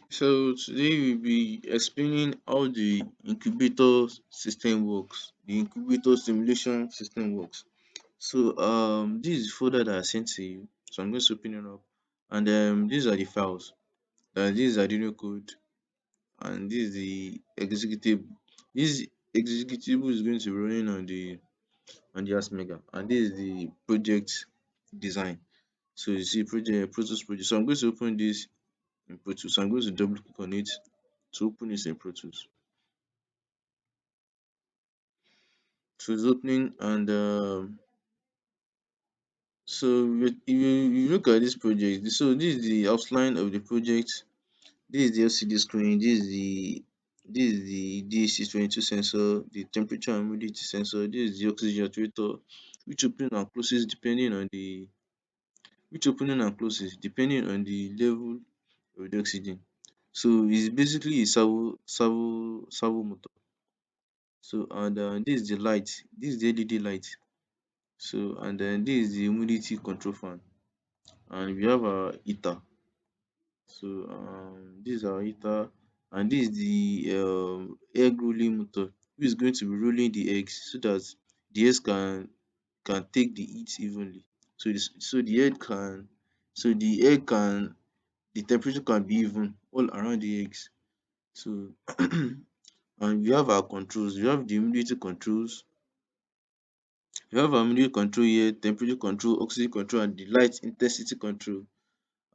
So today we'll be explaining how the incubator system works, the incubator simulation system works. So this is the folder that I sent to you. So I'm going to open it up. And these are the files. This is Arduino code and this is the executable. This executable is going to be running on the Asmega and this is the project design. So you see Proteus project. So I'm going to open this in Proteus. So I'm going to double click on it to open this in Proteus. So it's opening and so if you look at this project, so this is the outline of the project. This is the LCD screen. This is the DHC22 sensor, the temperature and humidity sensor. This is the oxygen actuator, which opening and closes depending on the level of the oxygen. So it's basically a servo motor. So and this is the light. This is the LED light. So and then this is the humidity control fan. And we have our heater. So this is our heater and this is the egg rolling motor which is going to be rolling the eggs so that the eggs can take the heat evenly. So the temperature can be even all around the eggs. So and we have our controls. We have the humidity controls. We have our humidity control here, temperature control, oxygen control and the light intensity control.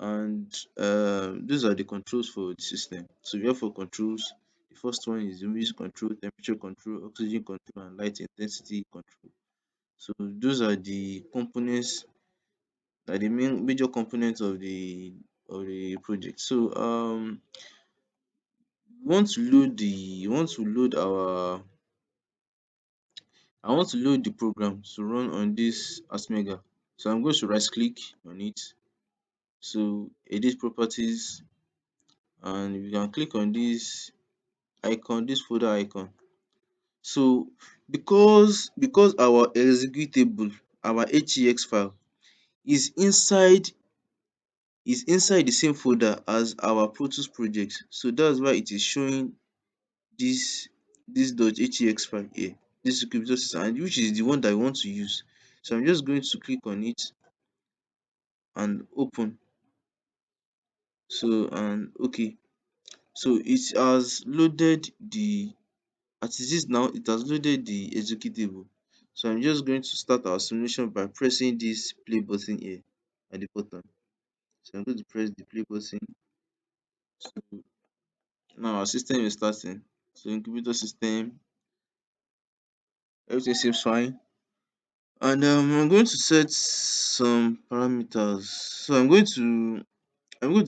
And those are the controls for the system. So we have four controls. The first one is humidity control, temperature control, oxygen control and light intensity control. So those are the components, are the main major components of the project. So we want to load our I want to load the program to run on this Asmega. So I'm going to right click on it. So edit properties and we can click on this icon, this folder icon. So because our executable, our hex file is inside the same folder as our proteus project. So that's why it is showing this .hex file here, this incubator system, and which is the one that I want to use. So I'm just going to click on it and open. So and okay. So it has loaded the as it is now, it has loaded the executable. So I'm just going to start our simulation by pressing this play button here at the bottom. So I'm going to press the play button. So now our system is starting. So incubator system, everything seems fine. And I'm going to set some parameters. So I'm going to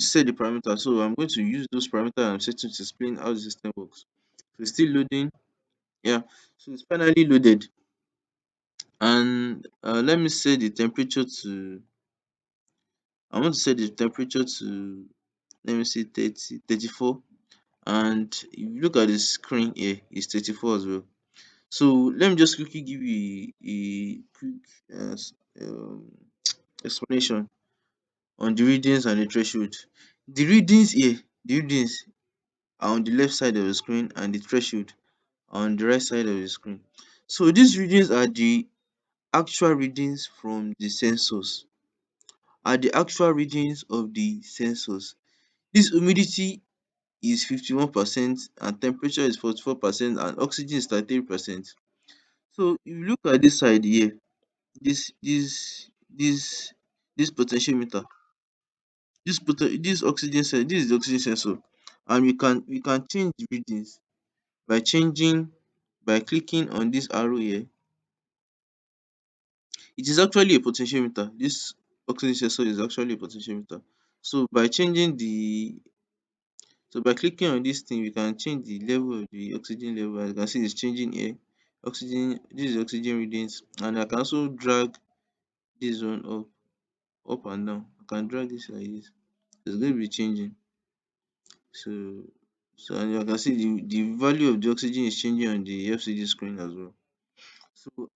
set the parameters. So I'm going to use those parameters I'm setting to explain how the system works. So it's still loading. Yeah. So it's finally loaded. And let me set the temperature to I want to set the temperature to let me say 34. And if you look at the screen here, it's 34 as well. So let me just quickly give you a quick explanation on the readings and the threshold. The readings are on the left side of the screen and the threshold are on the right side of the screen. So these readings are the actual readings from the sensors, of the sensors. This humidity is 51% and temperature is 44% and oxygen is 33%. So if you look at this side here, this this this this potentiometer, this is the oxygen sensor, and we can change the readings by clicking on this arrow here. It is actually a potentiometer. This oxygen sensor is actually a potentiometer. So by clicking on this thing, we can change the level of the oxygen level. As you can see, it's changing here. This is oxygen readings, and I can also drag this one up and down. I can drag this like this. It's going to be changing. So, and you can see the value of the oxygen is changing on the LCD screen as well. So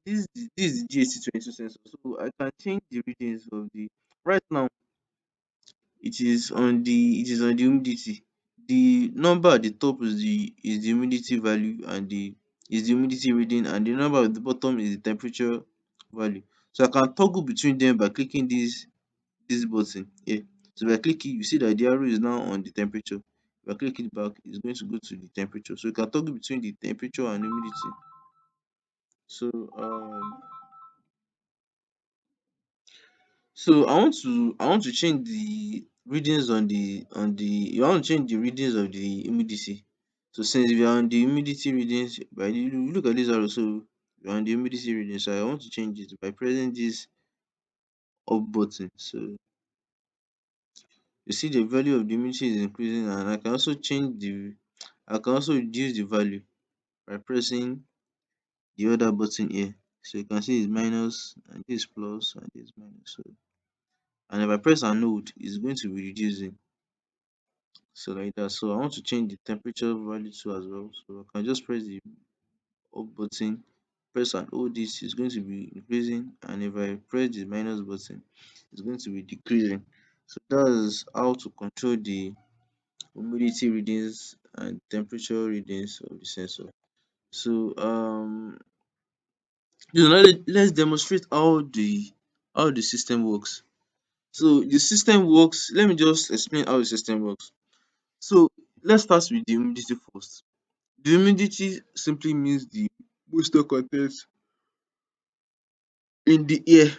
this is the GHC22 sensor. So I can change the readings of the right now. it is on the humidity. The number at the top is the humidity value, and the humidity reading, and the number at the bottom is the temperature value. So I can toggle between them by clicking this button here. So if I click it, you see that the arrow is now on the temperature. If I click it back, it's going to go to the temperature. So you can toggle between the temperature and humidity. So I want to change the readings I want to change the readings of the humidity. So since we are on the humidity readings, by the you look at this arrow, so we are on the humidity reading. So I want to change it by pressing this up button. So you see the value of the humidity is increasing, and I can also reduce the value by pressing the other button here. So you can see it's minus, and this plus, and this minus. So, and if I press and hold, it's going to be reducing. So like that. So I want to change the temperature value too as well. So I can just press the up button, press and hold this, is going to be increasing, and if I press the minus button, it's going to be decreasing. So that's how to control the humidity readings and temperature readings of the sensor. So let's demonstrate how the system works. So the system works. Let me just explain how the system works. So let's start with the humidity first. The humidity simply means the moisture content in the air,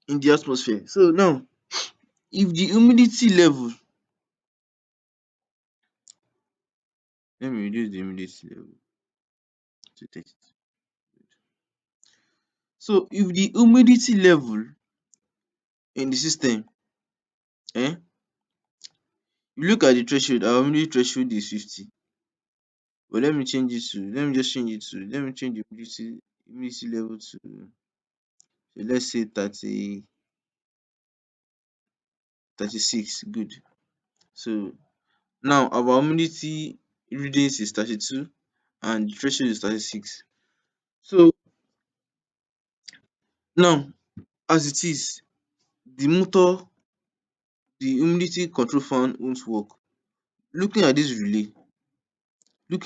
in the atmosphere. So now, if the humidity level, let me reduce the humidity level to 30. So if the humidity level in the system, you look at the threshold, our humidity threshold is 50. But let me change the humidity level to, so let's say 36. Good. So now our humidity readings is 32 and the threshold is 36. So now, as it is, the motor, the humidity control fan won't work. Looking at this relay, you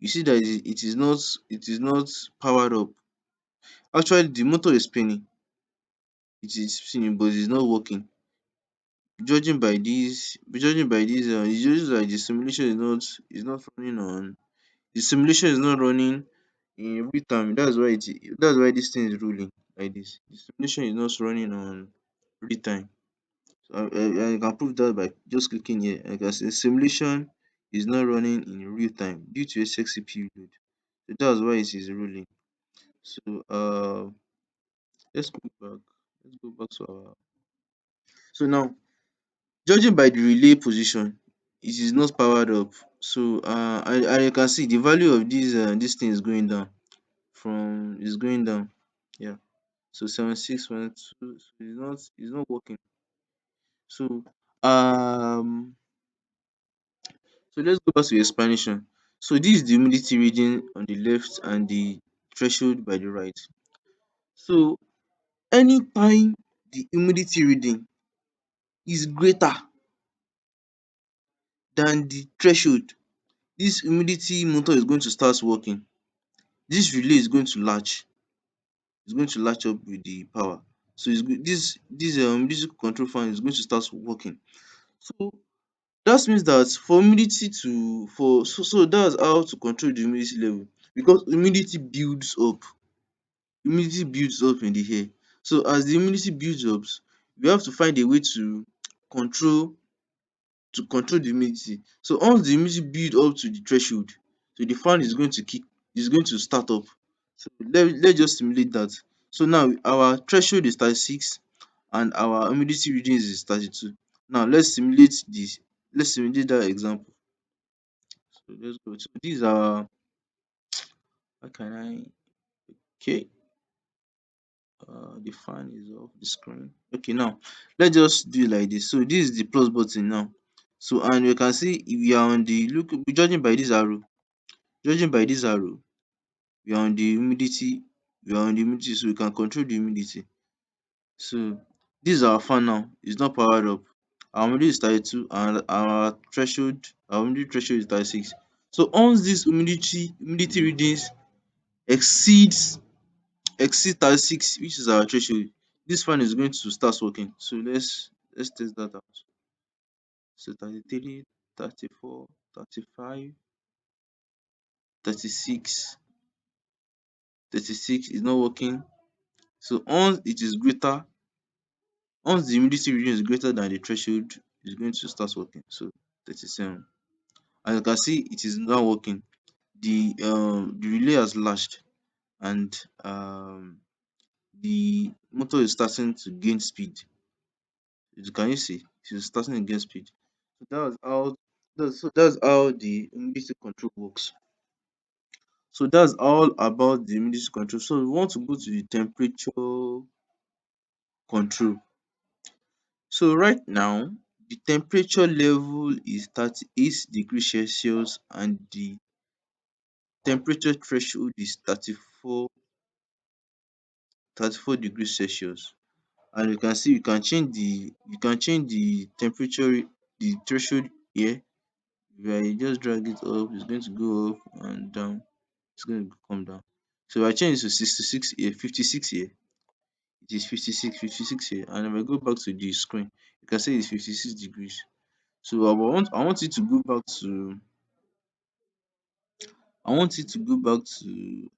see that it is not powered up. Actually, the motor is spinning. It is spinning, but it's not working. It shows that the simulation is not running in real time. That's why this thing is ruling like this. The simulation is not running on real time. So I can prove that by just clicking here. I can say simulation is not running in real time due to excess CPU load. So that's why it is ruling. So let's go back. Let's go back to our. So now, judging by the relay position, it is not powered up. So and you can see the value of this thing is going down. Is going down. Yeah. So 76.2. So it's not working. So um so let's go back to the explanation. So this is the humidity reading on the left and the threshold by the right. So anytime the humidity reading is greater than the threshold, this humidity motor is going to start working. This relay is going to latch. It's going to latch up with the power. So this control fan is going to start working. So that means that for humidity to for so that's how to control the humidity level, because humidity builds up in the air. So as the humidity builds up, we have to find a way control control the humidity. So once the humidity build up to the threshold, so the fan is going to start up. So let's just simulate that. So now our threshold is 36 and our humidity readings is 32. Now let's simulate that example. So let's go. So these are how can I okay the fan is off the screen. Okay, now let's just do it like this. So this is the plus button now. So and you can see if we are on the look judging by this arrow, we are on the humidity, so we can control the humidity. So this is our fan now, it's not powered up. our humidity is 32, and our humidity threshold is 36. So once dis humidity readings exceeds exceed 36, which is our threshold, dis fan is going to start working. So let's test dat out. So 33, 34, 35, 36, 36 is not working. So once the humidity reading is greater than the threshold, it's going to start working. So 37. As you can see, it is now working. The relay has latched, and the motor is starting to gain speed. Can you see? It is starting to gain speed. So that's how the humidity control works. So that's all about the humidity control. So we want to go to the temperature control. So right now, the temperature level is 38 degrees Celsius, and the temperature threshold is 34 degrees Celsius. And you can see you can change the temperature, the threshold here. If I just drag it up, it's going to go up and down. It's going to come down. So if I change it to 66 here, 56 here, it is 56 here. And if I go back to the screen, you can see it's 56 degrees. So I want it to go back to I want it to go back to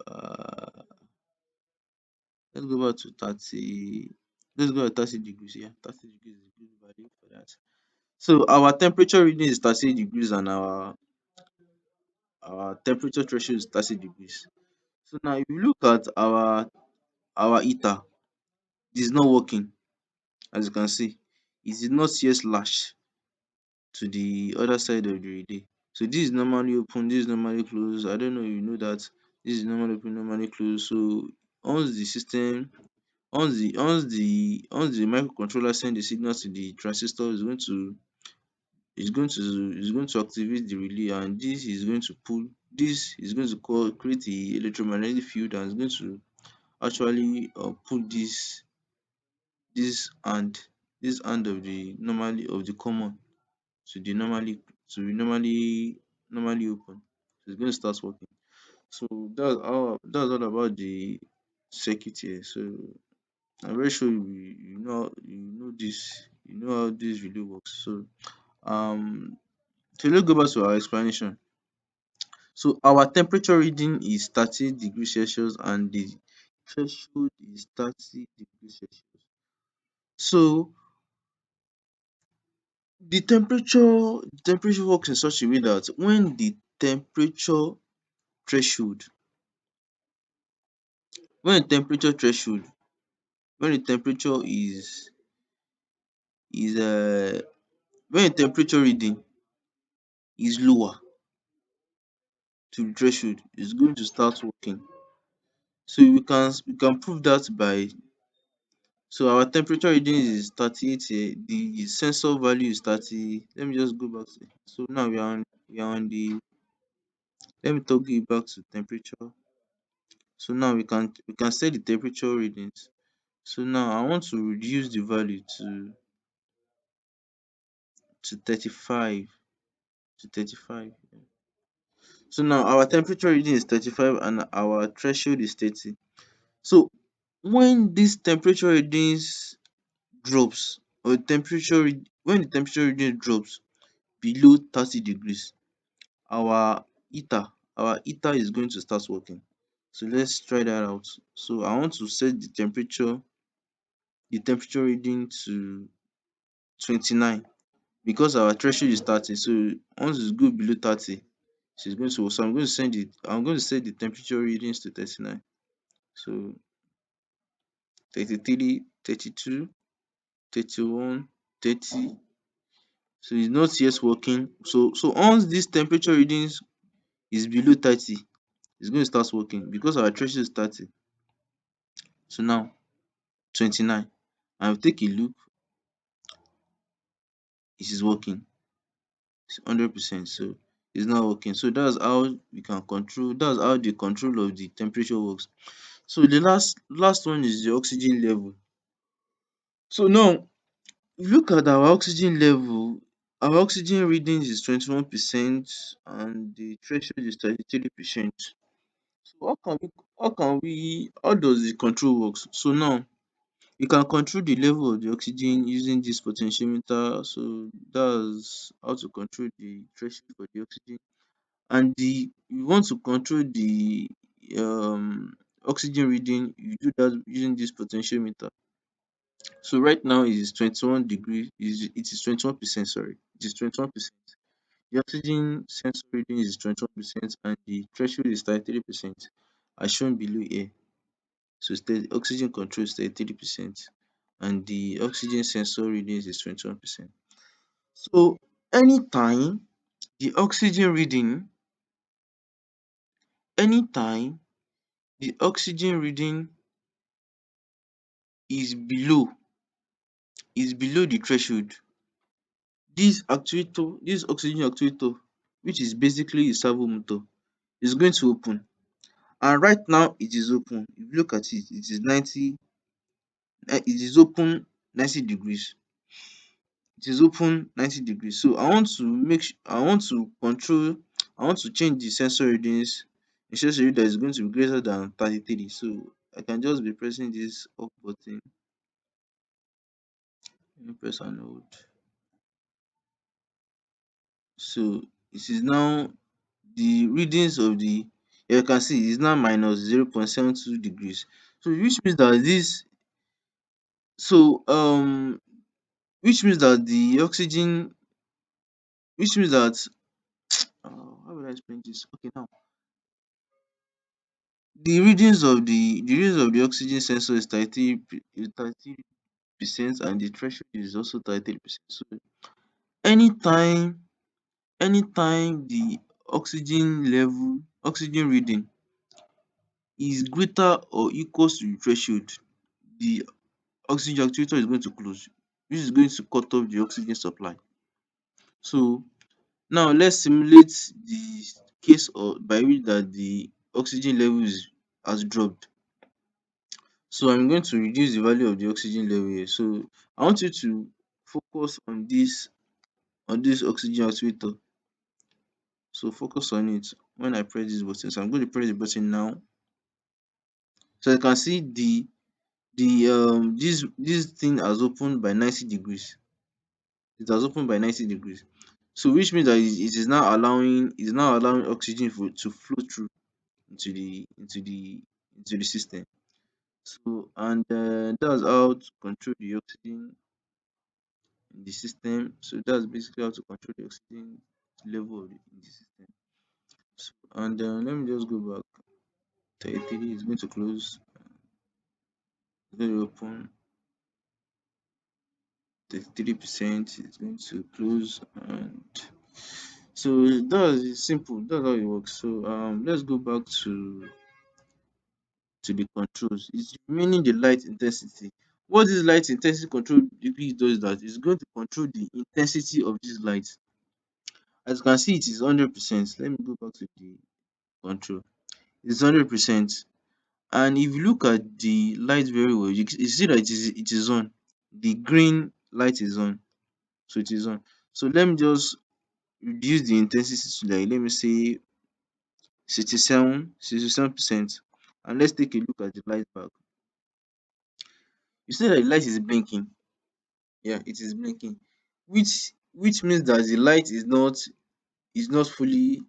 let's go back to 30. Let's go at 30 degrees. Yeah, 30 degrees is a good value for that. So our temperature reading is 30 degrees, and our temperature threshold is 30 degrees. So now if you look at our heater, it is not working. As you can see, it is not yet latched to the other side of the relay. So this is normally open, this is normally closed. I don't know if you know that this is normally open, normally closed. So once the system once the microcontroller send the signal to the transistor, is going to activate the relay, and this is going to create the electromagnetic field, and it's going to actually pull this hand this hand of the common to the normally open. So it's going to start working. So that's all about the circuit here. So I'm very sure you know how this really works. Um so let's go back to our explanation. So our temperature reading is 30 degrees Celsius, and the threshold is 30 degrees Celsius. So the temperature works in such a way that threshold when the temperature threshold when the temperature is when the temperature reading is lower to the threshold, it's going to start working. So we can prove that by our temperature reading is 38 here, the sensor value is 30. Let me just go back to so now we are on the let me toggle it back to temperature. So now we can set the temperature readings. So now I want to reduce the value to 35 to 35. So now our temperature reading is 35, and our threshold is 30. So when this temperature readings drops, or when the temperature reading drops below 30 degrees, our heater is going to start working. So let's try that out. So I want to set the temperature reading to 29, because our threshold is 30. So once it goes below 30, so it's going to so I'm going to set the temperature readings to 39. So 33, 32, 31, 30. So it's not yet working. So once this temperature readings is below 30, it's going to start working because our threshold is 30. So now 29. And we take a look, it is working. It's 100%. So it's not working. So that's how the control of the temperature works. So the last one is the oxygen level. So now If you look at our oxygen level, our oxygen reading is 21% and the threshold is 33%. So how does the control works? So now you can control the level of the oxygen using this potentiometer. So that's how to control the threshold for the oxygen. And you want to control the um oxygen reading, you do that using this potentiometer. So right now it is 21 degree, it is 21%, sorry. It is 21%. The oxygen sensor reading is 21% and the threshold is 33%, as shown below here. So oxygen control is 33% and the oxygen sensor reading is 21%. So anytime the oxygen reading, anytime the oxygen reading is below the threshold, this oxygen actuator, which is basically a servo motor, is going to open. And right now it is open. If you look at it, it is open 90 degrees. It is open 90 degrees. So I want to control, I want to change the sensor readings. It shows you that it's going to be greater than 33. So I can just be pressing this off button. Let me press and hold. So it is now the readings of the, you can see it is now minus 0.72 degrees. So so which means that the oxygen, which means that how will I explain this? Okay, now the readings of the oxygen sensor is 30% and the threshold is also 33%. So anytime the oxygen reading is greater or equals to the threshold, the oxygen actuator is going to close, which is going to cut off the oxygen supply. So now let's simulate the case of by which that the oxygen level has dropped. So I'm going to reduce the value of the oxygen level here. So I want you to focus on this oxygen actuator. So focus on it when I press this button. So I'm going to press the button now. So you can see this thing has opened by 90 degrees. It has opened by 90 degrees. So which means that it is now allowing oxygen to flow through into the system. So and that's how to control the oxygen in the system. So that's basically how to control the oxygen level in the system. So, and let me just go back. 33 is going to close. It's going to open. 33% is going to close, and so that's simple. That's how it works. So let's go back to the controls. It's remaining the light intensity. What this light intensity control degree does is that it's going to control the intensity of this light. As you can see, it is 100%. Let me go back to the control. It's 100%. And if you look at the light very well, you see that it is on. The green light is on. So it is on. So let me just reduce the intensity to, like, let me say 67%. And let's take a look at the light back. You see that the light is blinking. Yeah, it is blinking, which means that the light is not fully,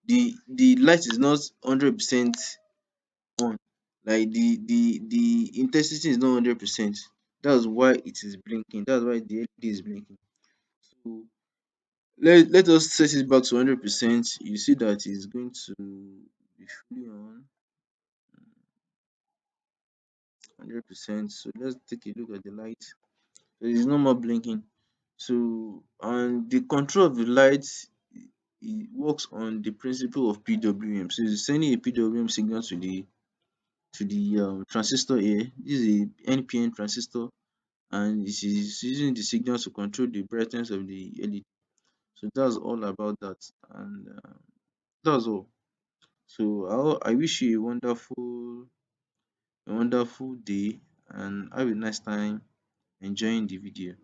the light is not 100% on. Like the intensity is not 100%. That's why it is blinking. That's why the LED is blinking. So let us set it back to 100%. You see that it's going to be fully on 100%. So let's take a look at the light. There is no more blinking. So and the control of the light, it works on the principle of PWM. So it's sending a PWM signal to the transistor here. This is a NPN transistor, and this is using the signal to control the brightness of the LED. So that's all about that, and that's all. So I wish you a wonderful day, and have a nice time enjoying the video.